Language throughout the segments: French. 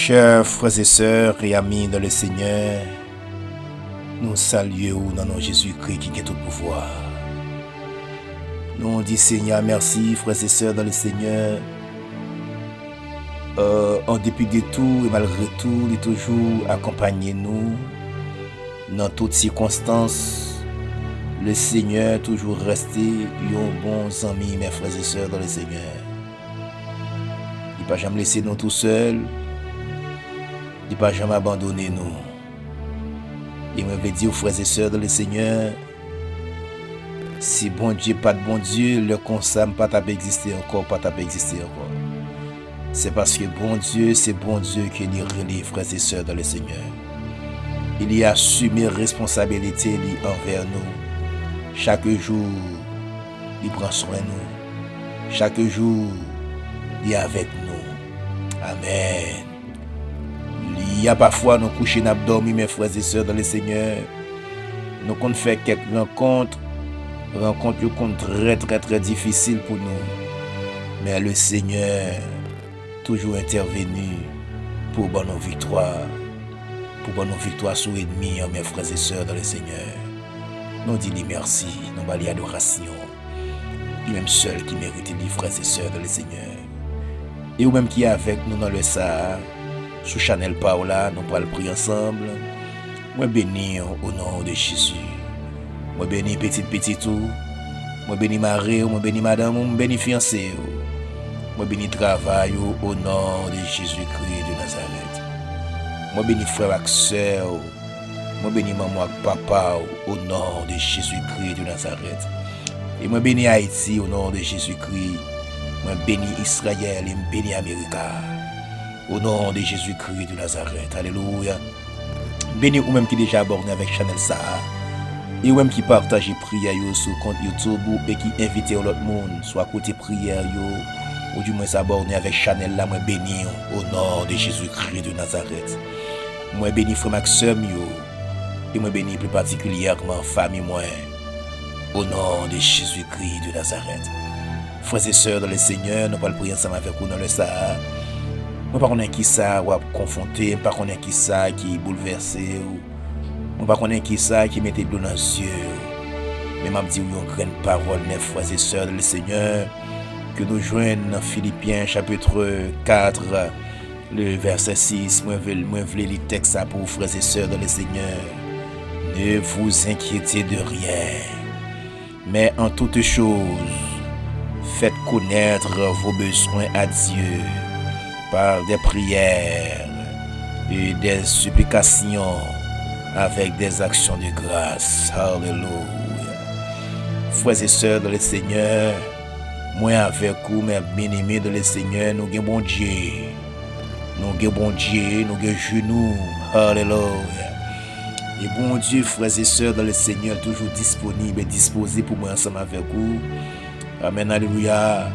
Chers frères et sœurs et amis dans le Seigneur, nous saluons dans notre Jésus-Christ qui est tout pouvoir. Nous disons Seigneur, merci frères et sœurs dans le Seigneur. En dépit de tout et malgré tout, il est toujours accompagné nous dans toutes circonstances. Le Seigneur toujours resté un bon ami, mes frères et sœurs dans le Seigneur. Il n'a pas jamais laissé nous tout seuls. Il n'a pas jamais abandonné nous. Et moi veux dire aux frères et sœurs dans le Seigneur, si bon Dieu pas de bon Dieu, le consam pas t'a exister encore, pas t'a exister encore. C'est parce que bon Dieu, c'est bon Dieu qui nous relie, frères et sœurs dans le Seigneur. Il y a assumé responsabilité envers nous. Chaque jour, il prend soin de nous. Chaque jour, il est avec nous. Amen. Il y a parfois nous coucher, nous dormir, mes frères et sœurs dans le Seigneur. Nous avons fait quelques rencontres très difficiles pour nous. Mais le Seigneur toujours intervenu pour bonne victoire. Pour bonne victoire sur l'ennemi, mes frères et sœurs dans le Seigneur. Nous disons merci, nous allons l'adoration. Il est même seul qui mérite les frères et sœurs dans le Seigneur. Et ou même qui est avec nous dans le Sahara. Sous Chanel Paola, nous allons prier ensemble. Moi bénis au nom de Jésus. Moi bénis petit tout. Moi bénis Marie, moi bénis madame, moi bénis fiancé. Moi bénis travail au nom de Jésus-Christ de Nazareth. Moi bénis frère et sœur. Moi bénis maman et papa au nom de Jésus-Christ de Nazareth. Et moi bénis Haïti au nom de Jésus-Christ. Moi bénis Israël et moi bénis Amérique. Au nom de Jésus-Christ de Nazareth. Alléluia. Béni ou même qui déjà abonné avec Chanel Sahara. Et ou même qui partage prière sur le compte YouTube et qui invite l'autre monde. Soit côté prière ou du moins s'abonner avec Chanel là. Moi béni au nom de Jésus-Christ de Nazareth. Moi béni frère Maxime et moi béni plus particulièrement famille moi. Au nom de Jésus-Christ de Nazareth. Frères et sœurs dans le Seigneur, nous allons prier ensemble avec vous dans le Sahara. Je ne sais pas qui ça va confronter, je ne sais pas qui ça qui bouleversé, je ne sais pas qui ça qui met de l'eau dans les yeux. Mais je dis une grande parole, mes frères et sœurs le Seigneur, que nous joignons dans Philippiens chapitre 4, le verset 6. Moi, je veux lire le texte pour vous, frères et sœurs le Seigneur. Ne vous inquiétez de rien, mais en toutes choses, faites connaître vos besoins à Dieu. Par des prières et des supplications avec des actions de grâce. Alléluia. Frères et sœurs dans le Seigneur, moi avec vous, mes bien-aimés dans le Seigneur, nous avons bon Dieu. Nous avons bon Dieu, nous avons genoux. Alléluia. Et bon Dieu, frères et sœurs dans le Seigneur, toujours disponible et disposé pour moi ensemble avec vous. Amen. Alléluia.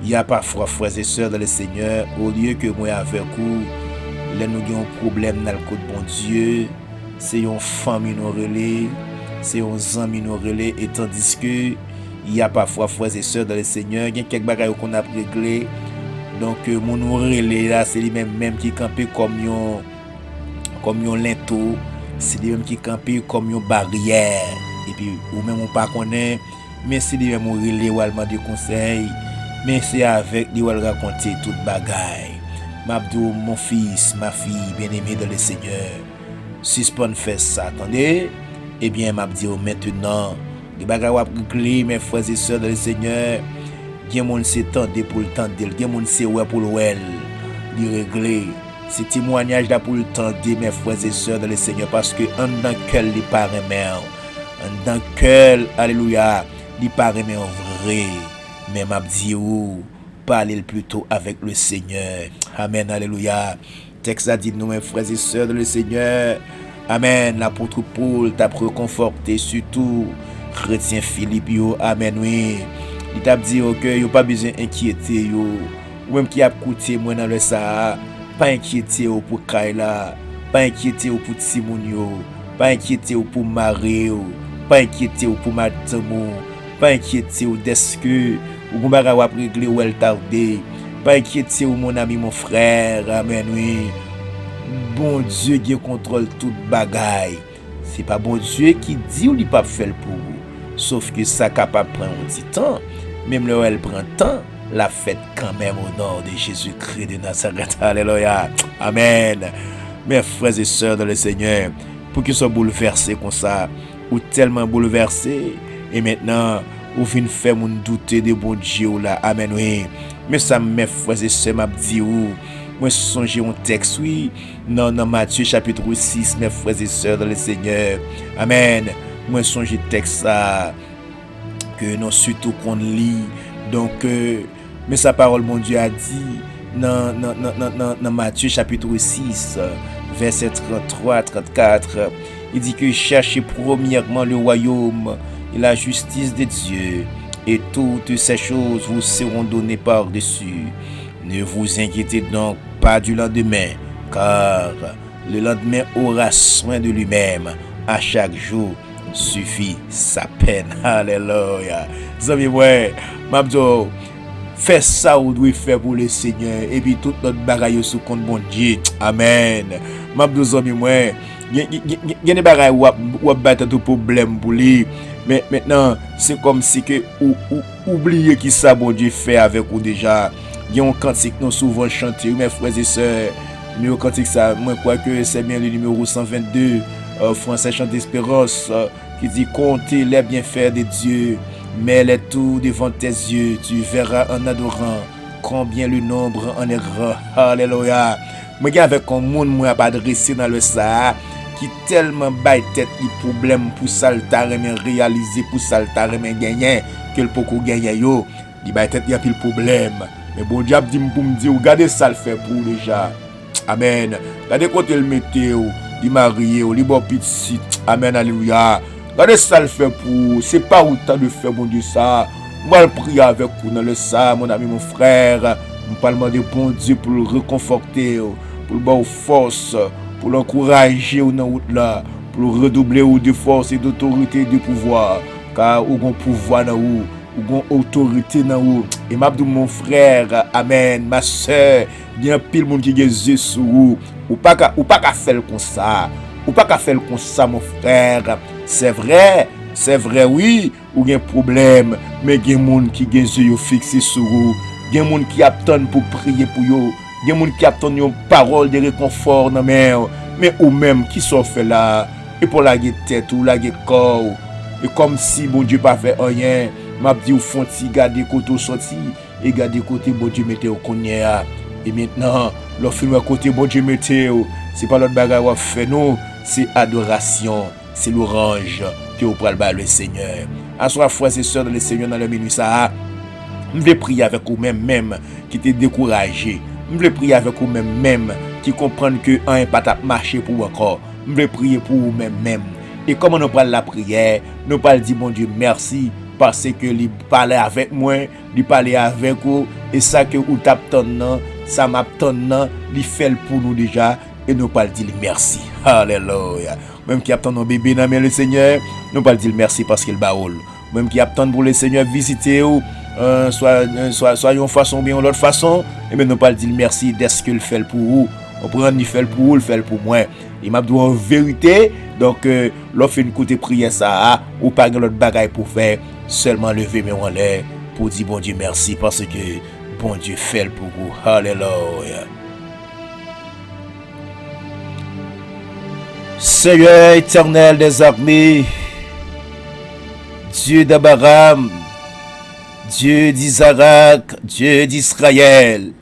Il y a parfois, frères et sœurs dans le Seigneur, au lieu que moi avec vous, là nous avons un problème dans le code bon Dieu, c'est une famille nous relais, c'est un ami nous relais, et tandis que il y a parfois, frères et sœurs dans le Seigneur, il y a quelques bagages qu'on a réglé, donc mon nous relais là, c'est les mêmes qui campent comme un linteau, c'est les mêmes qui campent comme une barrière, et puis ou même on pas connaît, mais c'est les mêmes relais ou allemand de conseil. Mais c'est avec lui où elle raconter toute bagaille. M'abdou, mon fils, ma fille, bien-aimé dans le Seigneur. Suspend fait ça, attendez. Eh bien, m'abdou maintenant. Les bagailles ou réglé, mes frères et sœurs dans le Seigneur. Bien mon s'est tendé pour le tendre. Bien mon s'est ouais pour le well. Il réglé. C'est témoignage là pour le tendre, mes frères et sœurs dans le Seigneur. Parce que en dans cœur, il paraît mère. En dans cœur, alléluia, il paraît mère vrai. Mais m'a dit parlez plutôt avec le Seigneur. Amen, alléluia. Texte a dit nous, mes frères et sœurs de le Seigneur. Amen. L'apôtre Paul t'a réconforté, surtout chrétien Philippe. Amen, oui. Il t'a dit que yo pas besoin d'inquiéter yo. Ou même qui a coûté moi dans le Sahara, pas inquiéter pour Kaila, pas inquiéter pour Simon yo, pas inquiéter pour Marie, pas inquiéter pour madame, pas inquiéter d'esque ou qu'on va régler ou elle tarder. Pas inquiéter mon ami, mon frère. Amen, oui. bon Dieu qui contrôle toute bagaille. C'est pas bon Dieu qui dit ou il pas faire pour vous. Sauf que ça capable prendre un petit temps. Même là elle prend temps, la fête quand même au nom de Jésus-Christ de Nazareth. Alléluia. Amen. Mes frères et sœurs dans le Seigneur, pour qu'ils soient bouleversés comme ça, ou tellement bouleversés, et maintenant, ou fin faire mon douter de bon Dieu là. Amen, oui. Mais ça, mes frères et sœurs, m'a dit ou, moi songe un texte, oui, dans Matthieu chapitre 6, mes frères et sœurs dans le Seigneur. Amen. Moi songe texte ça, que non surtout qu'on lit. Donc, mais sa parole, mon Dieu, a dit, dans Matthieu chapitre 6, verset 33-34, il dit que cherchez premièrement le royaume et la justice de Dieu, et toutes ces choses vous seront données par-dessus. Ne vous inquiétez donc pas du lendemain, car le lendemain aura soin de lui-même. À chaque jour suffit sa peine. Alléluia. Zami, ouais, Mabdo, fais ça ou doit faire pour le Seigneur, et puis toute notre bagaille sous compte bon Dieu. Amen. Mabdo, zami, ouais, il y a des bagailles ou battre tout problème pour lui. Mais maintenant, c'est comme si que ou oubliez qui ça bon Dieu fait avec vous déjà. Il y a un cantique nous souvent chanté, mes frères et sœurs. Le cantique ça, moi je crois que c'est bien le numéro 122, français chant d'espérance, qui dit comptez les bienfaits de Dieu, mets-les tout devant tes yeux, tu verras en adorant combien le nombre en est grand. Alléluia. Moi avec un monde moi pas adressé dans le ça qui tellement baille tête les problèmes pour ça le tarème réaliser pour ça le tarème gagner que le poko gagner yo, il baille tête y a pile problème. Mais bon Dieu dit pour me dire regardez ça le fait pour déjà. Amen. Regardez côté le météo, il marié, il bon petit. Amen, alléluia. Regardez ça le fait pour, c'est pas autant de faire bon Dieu ça. Moi je prie avec vous dans le ça, mon ami, mon frère. Je parle de bon Dieu pour le réconforter, pour le donner force, pour l'encourager dans la route là, pour le redoubler de force et d'autorité et de pouvoir. Car vous avez un pouvoir dans vous, vous avez une autorité dans vous. Et m'a dit mon frère, amen, ma soeur, il y a pile monde qui a des yeux sur vous. Ou pas qu'à faire comme ça. Ou pas qu'à faire comme ça, mon frère. C'est vrai, oui, ou il y a un problème, mais il y a des gens qui ont des yeux fixés sur vous. Il y a des gens qui attendent pour prier pour vous. Il y a des gens qui attendent une parole de réconfort dans mais ou même qui sont fait là, et pour la tête ou la corps, et comme si bon Dieu pas fait rien, m'a dit au fond si garder côté sorti et garder côté bon Dieu mettait au connaît. Et maintenant, le film côté bon Dieu mettait, c'est pas l'autre bagarre qu'on fait nous, c'est adoration, c'est l'orange que vous prenez le Seigneur. À soi frères et sœurs dans le Seigneur dans le minuit ça, je vais prier avec vous même qui t'est découragé. Je vais prier avec vous même qui comprennent que un pas marché pour encore. Je vais prier pour vous même. Et comment nous parlons la prière, nous parlons dire bon Dieu merci parce que il parlait avec moi, il parlait avec vous et ça que vous t'attendez, ça m'attend, il fait pour nous déjà et nous parlons dire merci. Alléluia. Même qui attend nos bébés dans le Seigneur, nous parlons dire merci parce qu'il baoule. Même qui attend pour le Seigneur visiter ou soit une façon bien ou l'autre façon, et bien nous pas dire merci d'est-ce qu'il fait pour vous. On prend il fait pour vous, il fait pour moi. Il m'a dit en vérité, donc l'offre une côté prière ça, ou pas de l'autre bagaille pour faire, seulement lever mes en l'air pour dire bon Dieu merci parce que bon Dieu fait pour vous. Alléluia. Seigneur éternel des armées, Dieu d'Abraham, Dieu d'Isaac, Dieu d'Israël,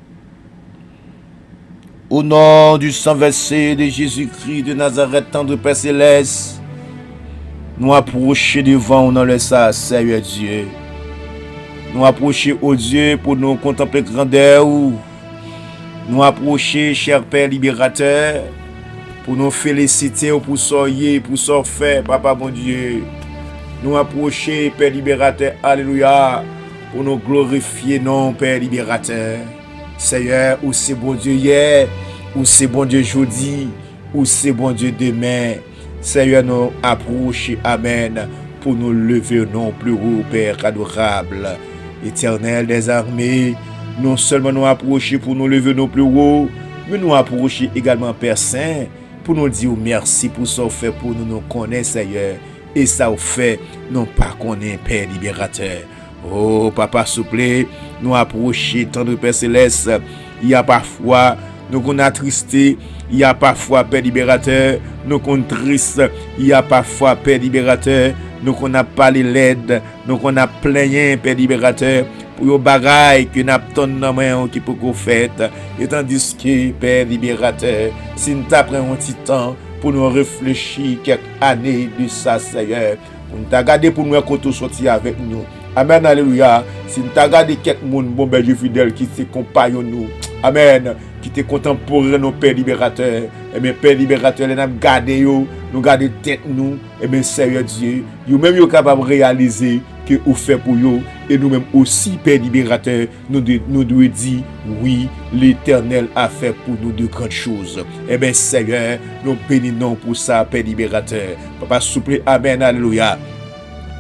au nom du sang versé de Jésus-Christ de Nazareth, tendre Père Céleste, nous approcher devant dans le sang, Seigneur Dieu. Nous approcher au Dieu pour nous contempler grandeur. Nous approcher, cher Père libérateur, pour nous féliciter pour soyez, pour sortir, Papa bon Dieu. Nous approcher, Père libérateur, alléluia, pour nous glorifier, non, Père libérateur. Seigneur, où c'est bon Dieu hier, où c'est bon Dieu jeudi, où c'est bon Dieu demain. Seigneur, nous approcher, amen, pour nous lever non plus haut, Père adorable, éternel des armées. Non seulement nous approcher pour nous lever non plus haut, mais nous approcher également Père Saint pour nous dire merci pour ça fait pour nous connaître Seigneur et ça fait non pas connaître Père libérateur. Oh papa s'il vous plaît, nous approcher tendre Père céleste, il y a parfois nous qu'on attristé, il y a parfois Père libérateur, nous qu'on triste, il y a parfois Père libérateur, nous qu'on a pas les l'aide, nous qu'on a plaigné Père libérateur pour les bagailles que n'a ton nom qui peut qu'on fait et tandis que Père libérateur si nous t'apprenons un petit temps pour nous réfléchir quelques années de ça Seigneur pour nous regarder pour nous quand sortir avec nous. Amen, alléluia. Si nous regarder quelques monde bon berger fidèle qui se compagnons nous. Amen. Qui te contemporain nos Père libérateur. Et bien Père libérateur, nous garder nous garder tête nous. Et bien Seigneur Dieu, nous même nous capable de réaliser que vous fait pour nous et nous-mêmes aussi Père libérateur nous devons dire oui, l'Éternel a fait pour nous de grandes choses. Et bien Seigneur, nous bénissons pour ça Père libérateur. Papa s'il vous plaît, amen, alléluia.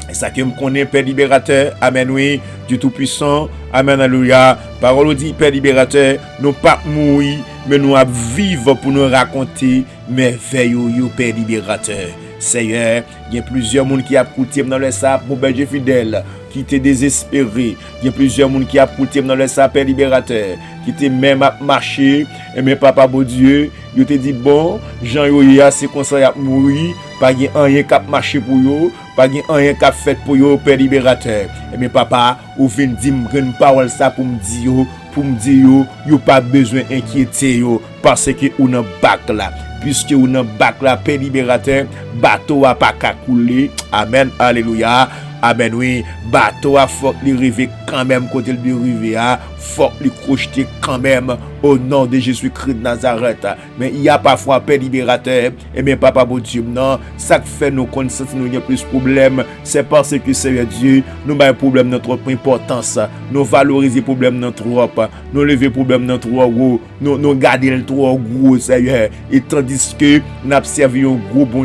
Et ça que me connaît Père libérateur, amen oui, Dieu tout-puissant, amen, alléluia. Parole dit Père libérateur, nous pas mourir, mais nous vivre pour nous raconter merveilles Père libérateur. Seigneur, il y a plusieurs monde qui a écouté dans le sap, mon berger fidèle, qui était désespéré. Il y a plusieurs monde qui a écouté dans le sap, Père libérateur, qui était même à marcher. Et mais papa, bon Dieu, il te dit bon, Jean Yoya, c'est comme ça, il a mouru, pas de rien qui a marché pour eux, pas de rien qui a fait pour eux, Père libérateur. Et mais papa, ou vient dire une parole ça pour me dire, yo pas besoin d'inquiéter parce que on a bac là. Puisque on a bac là, Père libérateur, bateau a pas qu'à couler. Amen, alléluia. Amen, oui. Bateau a faut lui arriver quand même côté de rivière, faut lui crocheter quand même au nom de Jésus-Christ de Nazareth. Mais il y a parfois Père libérateur, et bien papa bon Dieu, non, ça fait nous connaissons nous y a plus de problèmes, c'est parce que Seigneur Dieu, nous avons un problème de trop importance, nous valoriser problème de trop, nous lever problème de trop gros, nous garder le trop gros Seigneur, et tandis que nous observons un gros bon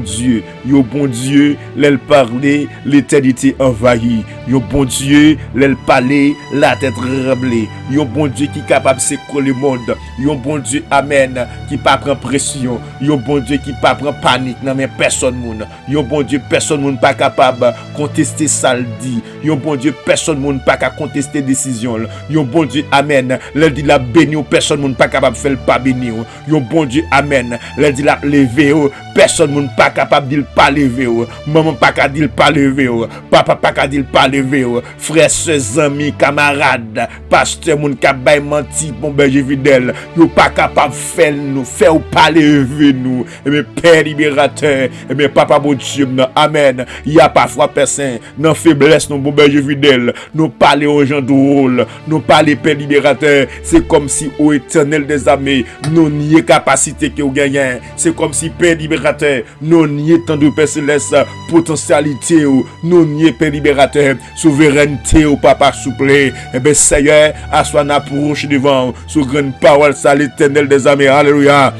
Dieu, l'elle parler, l'éternité envahie. Yon bon Dieu, l'elle parler, la tête tremblée. Yon bon Dieu qui est capable de secouer le monde. Yon bon Dieu, amen, qui pas prend pression. Yon bon Dieu qui pas prend panique. Non mais personne moun. Yon bon Dieu, personne moun pas capable de contester ça le dit. Yon bon Dieu, personne moun pas capable de contester décision. Yon bon Dieu, amen, l'elle dit la béni, personne moun pas capable de faire le pas béni. Yon bon Dieu, amen, l'elle dit la lever, personne moun pas capable de pas lever. Maman pas capable de pas lever. Papa pas capable de pas lever. Frères, sœurs, amis, camarades, pasteur, moun ka bay menti, bon berger fidèle, yo pas capable faire nous, faire ou pas lever nous. Et mes Père libérateur, et mes papa bon Dieu, amen. Il y a parfois personne, dans faiblesse, non bon berger fidèle, nous parler aux gens drôles, nous parler Père libérateur, c'est comme si au éternel des armées, nous nier capacité que vous gagnez. C'est comme si Père libérateur, nous nier tant de Père céleste, potentialité, nous nier Père libérateur, souveraineté au papa souple. Et bien Seigneur, à soi approche devant sous grande parole ça l'Éternel des armées. Alléluia.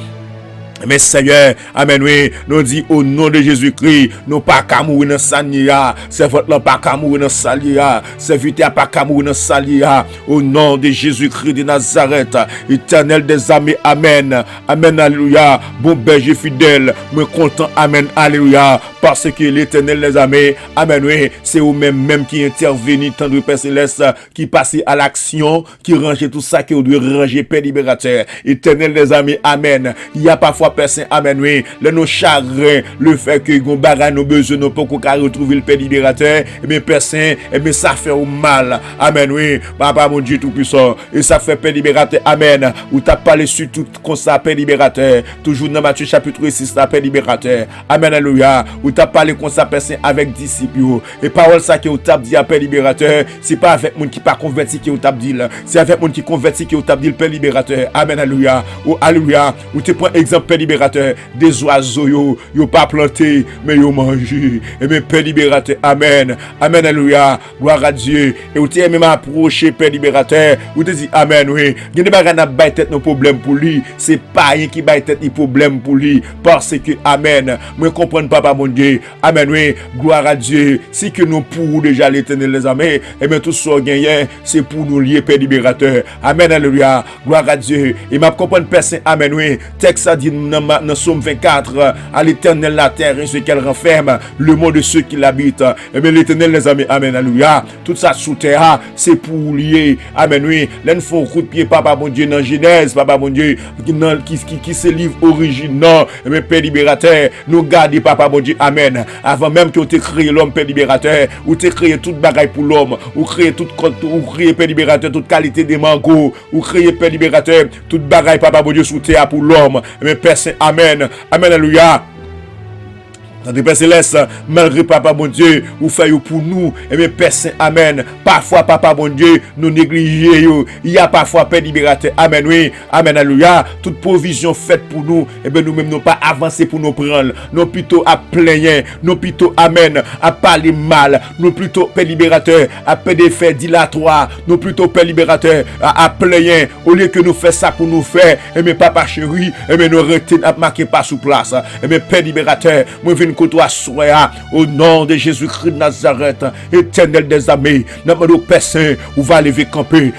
Mais Seigneur, amen oui, nous dit au nom de Jésus-Christ, nous pas qu'à mourir dans salia, c'est votre là pas qu'à mourir dans salia, c'est vite pas qu'à mourir dans salia, au nom de Jésus-Christ de Nazareth, Éternel des armées, amen, amen, alléluia, bon berger fidèle, me content, amen, alléluia, parce que l'Éternel des armées, amen oui, c'est vous-même qui intervenez, tant de Père céleste, qui passe à l'action, qui range tout ça que vous devez ranger, Père libérateur, Éternel des armées, amen, il y a parfois personne, amen, oui, nos chagrins, le fait que nous bagarre nos besoins, nous pas qu'on retrouver le Père libérateur, et bien personne, et bien ça fait au mal, amen, oui, papa mon Dieu tout puissant, et ça fait Père libérateur, amen, ou t'as parlé sur tout comme ça, Père libérateur, toujours dans Matthieu chapitre 6, la Père libérateur, amen, alléluia, ou t'as parlé comme ça, personne avec disciples, et parole ça que vous t'as dit à Père libérateur, c'est pas avec monde qui pas converti que vous t'as dit, c'est avec monde qui converti que vous t'as dit le Père libérateur, amen, alléluia, ou alléluia, ou tu prends exemple Père libérateur, des oiseaux yo pas planté mais yo mangé, et bien Père libérateur, amen, amen, alléluia, gloire à Dieu, et ou t'es même approché Père libérateur, ou te dit amen, oui, il y a des bagages n'a pas tête nos problèmes pour lui, c'est pas rien qui baille tête les problèmes pour lui, parce que amen, moi comprendre papa mon Dieu Dieu. Amen, oui. Gloire à Dieu. Si que nous pour déjà l'Éternel, les amis, et bien tout ce qu'on gagne, c'est pour nous lier, Père libérateur. Amen, alléluia. Gloire à Dieu. Et m'a comprendre, Père Saint, amen, oui. Texte a dit dans Somme 24, à l'Éternel la terre et ce qu'elle renferme, le monde de ceux qui l'habitent. Et bien l'Éternel, les amis, amen, alléluia. Tout ça sous terre, c'est pour lier. Amen, oui. Là, nous faisons coup de pied, Papa, mon Dieu, dans Genèse, Papa, mon Dieu, qui se livre original. Et bien, Père libérateur, nous garder, Papa, mon Dieu, amen. Avant même que tu aies créé l'homme, Père libérateur, ou tu aies créé toute bagaille pour l'homme, ou créé toute Père libérateur, toute qualité des mangots, ou créé, Père libérateur, toute bagaille, Papa, mon Dieu, sous terre pour l'homme. Et bien, Père Saint, amen. Amen, alléluia. Dans des Père Céleste, malgré Papa bon Dieu, vous faites pour nous, et bien Père Saint, amen. Parfois, Papa bon Dieu, nous négligeons. Il y a parfois Père libérateur, amen, oui, amen, alléluia. Toute provision faite pour nous, et bien nous-mêmes, nous pas avancer pour nous prendre. Nous plutôt à plaigner, nous plutôt, amen, à parler mal. Nous plutôt, Père libérateur, à faire des faits dilatoires. Nous plutôt, Père libérateur, à plaigner. Au lieu que nous fassions ça pour nous faire, et bien Papa chéri, et bien nous retenons à marquer pas sous place. Et bien Père libérateur, moi, je que toi sois au nom de Jésus-Christ de Nazareth, Éternel des armées, dans mon Père Saint, où va lever camper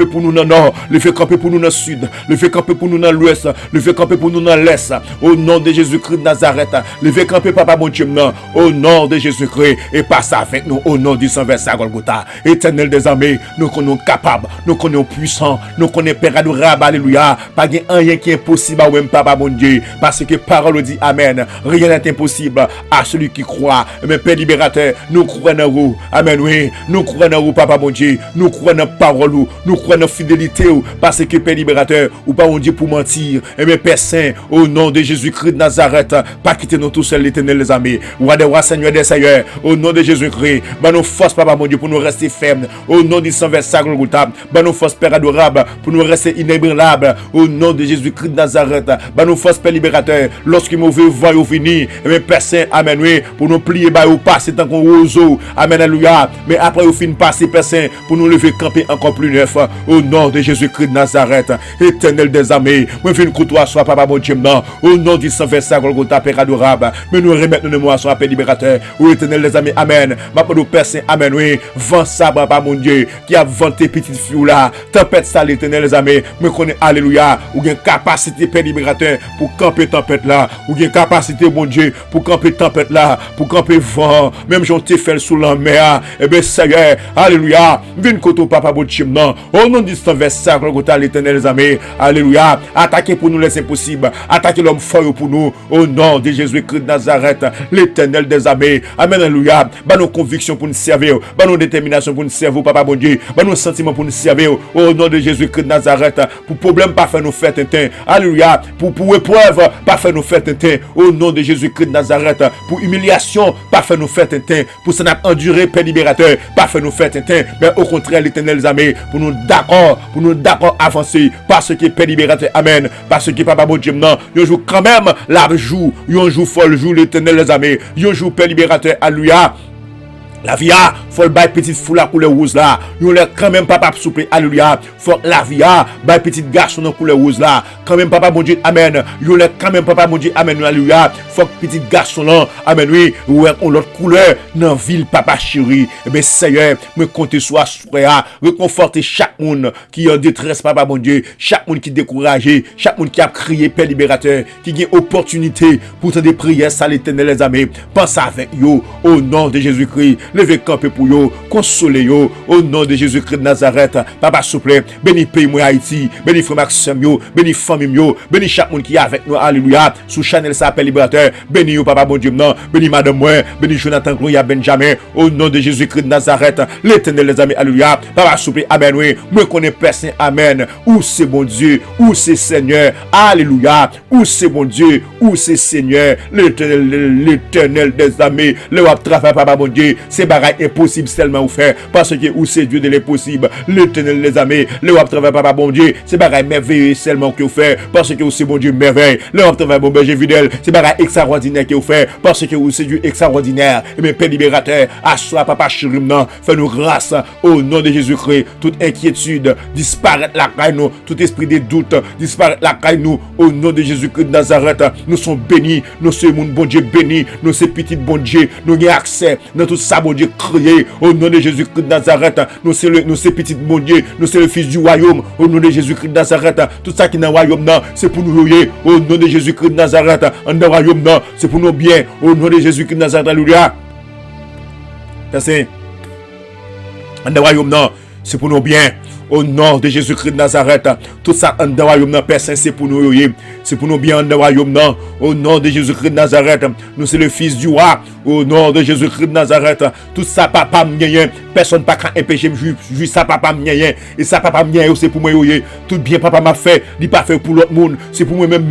pour nous dans le nord, lever camper pour nous dans le sud, lever camper pour nous dans l'ouest, lever camper pour nous dans l'est, au nom de Jésus-Christ de Nazareth, lever camper Papa mon Dieu, au nom de Jésus-Christ, et passe avec nous au nom du Saint Verset Golgotha, Éternel des armées, nous connaissons capables, nous connaissons puissants, nous connaissons Père adorable, alléluia, pas rien qui est impossible à même Papa mon Dieu, parce que parole dit amen, rien n'est impossible à celui qui croit. Mais Père libérateur, nous croyons en vous. Amen, oui. Nous croyons en vous, Papa mon Dieu. Nous croyons en parole, nous croyons en fidélité, parce que Père libérateur, ou pas mon Dieu pour mentir. Et mais Père Saint, au nom de Jésus-Christ de Nazareth, pas quitter nous tous seuls, l'Éternel les amis. Roi des rois, Seigneur des seigneurs, au nom de Jésus-Christ, bah nous force, Papa mon Dieu, pour nous rester fermes. Au nom du Saint Verset Golgotha, bah nous force, Père adorable, pour nous rester inébranlables. Au nom de Jésus-Christ de Nazareth, bah nous force, Père libérateur, lorsque mauvais vent venir, et mais Père Saint, amen, oui, pour nous plier, bah, ou passer tant qu'on roseau, amen, alléluia, mais après, au fin passer, Père Saint, pour nous lever, camper encore plus neuf, au nom de Jésus-Christ de Nazareth, Éternel des armées, moi, fin côtoie, soit Papa, mon Dieu, au nom du Saint Verset Golgotha, Père adorable, mais nous remettons nos mots, soit Père libérateur, ou Éternel des armées, amen, ma Père Saint, amen, oui, vent ça, Papa, mon Dieu, qui a vanté petite fille là, tempête ça, l'Éternel des armées, me connaît, alléluia, ou bien capacité, Père libérateur, pour camper tempête là, ou bien capacité, mon Dieu, pour camper tempête là, pour camper vent, même j'en t'ai fait sous la mer, et bien Seigneur, alléluia, viens côté Papa bon Dieu, au nom du Saint Verset Golgotha, l'Éternel des armées, alléluia, attaquez pour nous les impossibles, attaquez l'homme fort pour nous, au nom de Jésus-Christ de Nazareth, l'Éternel des armées, amen, alléluia, bah nos convictions pour nous servir, bah nos déterminations pour nous servir, Papa bon Dieu, bah nos sentiments pour nous servir, au nom de Jésus-Christ de Nazareth, pour problème pas faire nous faire tintin, alléluia, pour épreuve pas faire nous faire tintin, au nom de Jésus-Christ de Nazareth, pour humiliation, pas faire nous faire tintin, pour ça n'a enduré, Père libérateur, pas faire nous faire tintin, mais au contraire, l'Éternel des armées, pour nous d'accord avancer, parce que Père libérateur, amen, parce que Papa bon Dieu, non, il joue quand même la joue, il joue folle joue, l'Éternel des armées, il joue Père libérateur, alléluia. La vie a, faut le bail petite foule à couleur rose là. Yon l'a quand même papa souple, alléluia. Faut la vie a, bail petite garçon dans couleur rose là. Quand même papa mon Dieu, amen. Yon l'a quand même papa mon Dieu, amen, alléluia. Faut petit garçon là, amen, oui. Ouais, on l'autre couleur dans ville papa chéri. Eh bien, Seigneur, me compter soit frère, réconforter chaque monde qui est en détresse, papa mon Dieu. Chaque monde qui est découragé, chaque monde qui a crié Père libérateur, qui a opportunité pour te des prières, ça l'Éternel les amis. Pense avec yo, au nom de Jésus-Christ. Levez camper pour yo, consolez yo, au nom de Jésus-Christ de Nazareth. Papa, s'il vous plaît, bénis pays moi Haïti, bénis frère Maxime yo, bénis famille yo, bénis chaque monde qui est avec nous, alléluia. Sous Chanel s'appelle libérateur, bénis yo, papa bon Dieu, non, bénis madame moi, bénis Jonathan Gloria Benjamin, au nom de Jésus-Christ de Nazareth, l'Éternel les amis, alléluia. Papa, s'il vous plaît, amen, oui, me connais personne, amen, où c'est bon Dieu, où c'est Seigneur, alléluia, où c'est bon Dieu, où c'est Seigneur, l'Éternel des amis, le wap travail, papa bon Dieu, c'est bagaille impossible seulement ou faire parce que ou c'est Dieu de l'impossible. L'Éternel les amis, le wap travail papa bon Dieu, c'est bagaille merveilleux seulement que vous faites parce que c'est bon Dieu merveille. Le wap travail bon berger fidèle, c'est bagaille extraordinaire que vous faites parce que c'est Dieu extraordinaire. Et mes Père libérateur, assois papa chirimnan, fais-nous grâce au nom de Jésus-Christ. Toute inquiétude disparaître la caille nous, tout esprit de doute disparaître la caille nous au nom de Jésus-Christ de Nazareth. Nous sommes bénis, nous sommes bon Dieu béni, nous sommes petits bon Dieu, nous avons accès dans tout ça bon Dieu créé au nom de Jésus-Christ de Nazareth. Nous sommes petits bon Dieu, nous sommes le fils du royaume au nom de Jésus-Christ de Nazareth. Tout ça qui est dans le royaume c'est pour nous au nom de Jésus-Christ de Nazareth. Dans le royaume c'est pour nous bien au nom de Jésus-Christ de Nazareth. Alléluia. Dans le royaume c'est pour nous bien au nom de Jésus-Christ de Nazareth. Tout ça en dans le royaume Père Saint, c'est pour nous c'est pour nous bien dans le royaume au nom de Jésus-Christ de Nazareth. Nous c'est le fils du roi au nom de Jésus-Christ de Nazareth. Tout ça papa m'gagne, personne pas quand empêcher me juger ça papa m'gagne et ça papa m'gagne c'est pour moi tout bien papa m'a fait, il pas fait pour l'autre monde, c'est pour moi même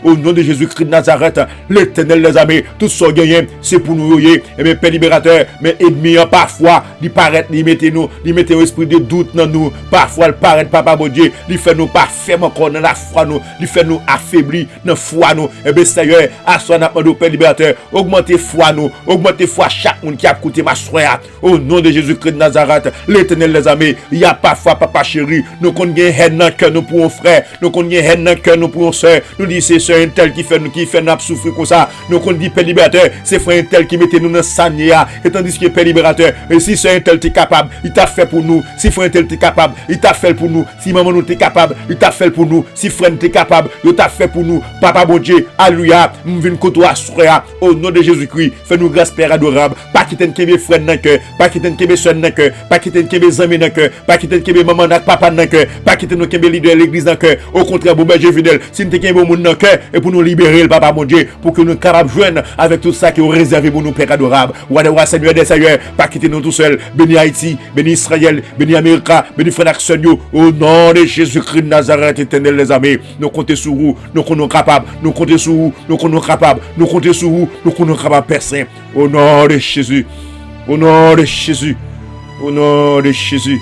au nom de Jésus-Christ de Nazareth. L'Éternel les amis, tout ça gagne, c'est pour nous et mes pères libérateurs, mes ennemis parfois, ils paraissent, ils mettent un esprit de doute dans nous. Parfois, il paraît, papa, bon Dieu, il fait nous pas ferme encore dans la foi, nous, il fait nous affaiblir dans la foi, nous. Et bien, Seigneur, à son appel au Père libérateur, augmentez foi, nous, augmentez foi chaque monde qui a écouté ma soeur. Au nom de Jésus-Christ de Nazareth, l'Éternel les amis, il y a parfois, papa chéri, nous qu'on gagne haine dans le cœur, nous pour un frère, nous qu'on gagne haine dans le cœur, nous pour un soeur, nous dit c'est soeur un tel qui fait nous souffrir comme ça, nous qu'on dit Père libérateur, c'est frère un tel qui mettait nous dans Sania, et tandis que Père libérateur, mais si soeur un tel est capable, il t'a fait pour nous, si frère un tel est capable, il t'a fait pour nous. Si maman nous t'es capable, il t'a fait pour nous. Si frère t'es capable, il t'a fait pour nous. Papa bon Dieu, alléluia. Nous venons côtoyer frère au nom de Jésus-Christ. Fais-nous grâce Père adorable. Pas quitter nos frères dans cœur, pas quitter nos soeurs dans cœur, pas quitter nos amis dans cœur, pas quitter nos maman dans papa dans cœur, pas quitter nos leaders de l'église dans cœur. Au contraire, bon berger fidèle, si nous t'es bon monde dans cœur et pour nous libérer le papa bon Dieu, pour que nous capables joindre avec tout ça qui est réservé pour nous Père adorable. Ouah Seigneur des Seigneurs, pas quitter nous tout seul. Béni Haïti, béni Israël, béni Amérique, béni frère Action. Au nom de Jésus-Christ de Nazareth, Éternel les amis, nous comptons sur vous, nous sommes capables, nous comptons sur vous, nous sommes capables, nous comptons sur vous, nous sommes capables, Père Saint, au nom de Jésus, au nom de Jésus, au nom de Jésus.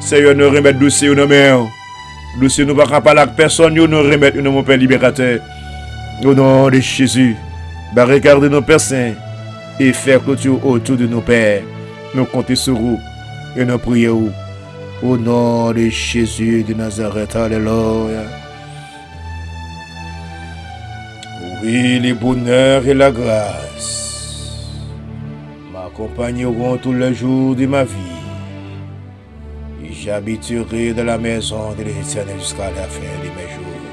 Seigneur, nous remettons dossier dans main, dossier nous ne pouvons pas parler avec personne, nous remettons mon Père libérateur, au nom de Jésus, barricadez nos Père Saint et faire clôture autour de nos pères, nous comptons sur vous et nous prions. Au nom de Jésus de Nazareth, alléluia. Oui, le bonheur et la grâce m'accompagneront tous les jours de ma vie. Et j'habiterai dans la maison de l'Éternel jusqu'à la fin de mes jours.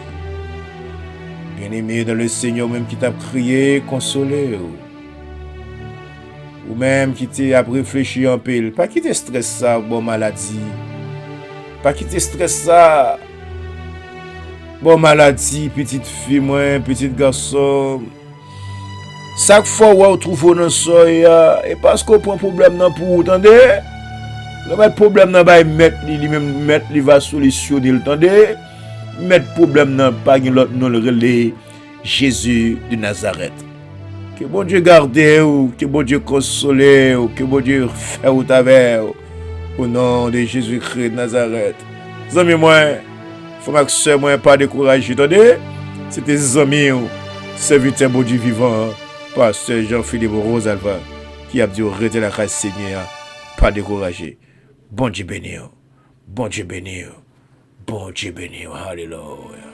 Bien-aimé dans le Seigneur, même qui t'a crié, consolé. Ou même qui t'a réfléchi un peu, pas qui te stresse ça, bon maladie. Pas qui te stresse ça. Bon maladie, petite fille, moi, petit garçon. Chaque fois où on trouve dans ça, et parce qu'on prend problème dans pour vous, entendez? Le problème dans pas mettre lui-même mettre il va solutionner, entendez? Mettre problème dans pas l'autre non le relais Jésus de Nazareth. Que bon Dieu garde ou, que bon Dieu console ou, que bon Dieu fait au travers. Au nom de Jésus-Christ de Nazareth. Amis moi, faut que soeur moi pas décourager. Attendez, c'était amis serviteur bon Dieu vivant, pasteur Jean-Philippe Rosalva qui a dit arrêtez la grâce Seigneur, pas décourager. Bon Dieu béni. Bon Dieu béni. Bon Dieu béni. Alléluia.